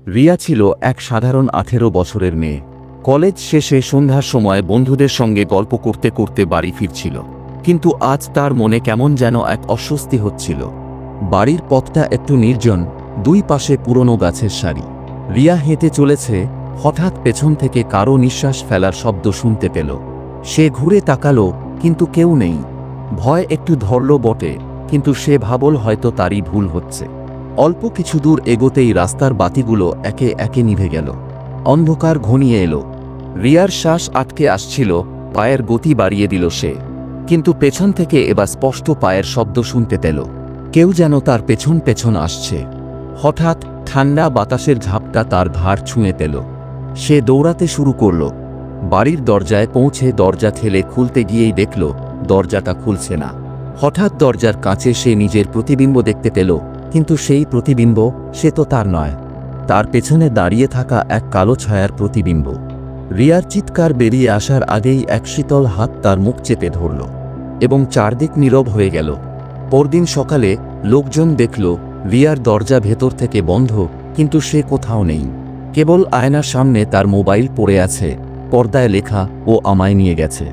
রিয়া ছিল এক সাধারণ 18 বছরের মেয়ে। কলেজ শেষে সন্ধ্যার সময় বন্ধুদের সঙ্গে গল্প করতে করতে বাড়ি ফিরছিল। কিন্তু আজ তার মনে কেমন যেন এক অস্বস্তি হচ্ছিল। বাড়ির পথটা একটু নির্জন, দুই পাশে পুরনো গাছের সারি। রিয়া হেঁটে চলেছে, হঠাৎ পেছন থেকে কারো নিঃশ্বাস ফেলার শব্দ শুনতে পেল। সে ঘুরে তাকালো, কিন্তু কেউ নেই। ভয় একটু ধরল বটে, কিন্তু সে ভাবল হয়তো তারই ভুল হচ্ছে। অল্প কিছু দূর এগোতেই রাস্তার বাতিগুলো একে একে নিভে গেল। অন্ধকার ঘনিয়ে এলো। রিয়ার শ্বাস আটকে আসছিল, পায়ের গতি বাড়িয়ে দিল সে। কিন্তু পেছন থেকে এবার স্পষ্ট পায়ের শব্দ শুনতে পেল। কেউ যেন তার পেছন পেছন আসছে। হঠাৎ ঠান্ডা বাতাসের ঝাপটা তার ঘাড় ছুঁয়ে পেল। সে দৌড়াতে শুরু করল। বাড়ির দরজায় পৌঁছে দরজা ঠেলে খুলতে গিয়েই দেখল দরজাটা খুলছে না। হঠাৎ দরজার কাছে সে নিজের প্রতিবিম্ব দেখতে পেল, কিন্তু সেই প্রতিবিম্ব সে তো তার নয়। তার পেছনে দাঁড়িয়ে থাকা এক কালো ছায়ার প্রতিবিম্ব। রিয়ার চিৎকার বেরিয়ে আসার আগেই এক শীতল হাত তার মুখ চেপে ধরল, এবং চারদিক নীরব হয়ে গেল। পরদিন সকালে লোকজন দেখল রিয়ার দরজা ভেতর থেকে বন্ধ, কিন্তু সে কোথাও নেই। কেবল আয়নার সামনে তার মোবাইল পড়ে আছে, পর্দায় লেখা, ও আমায় নিয়ে গেছে।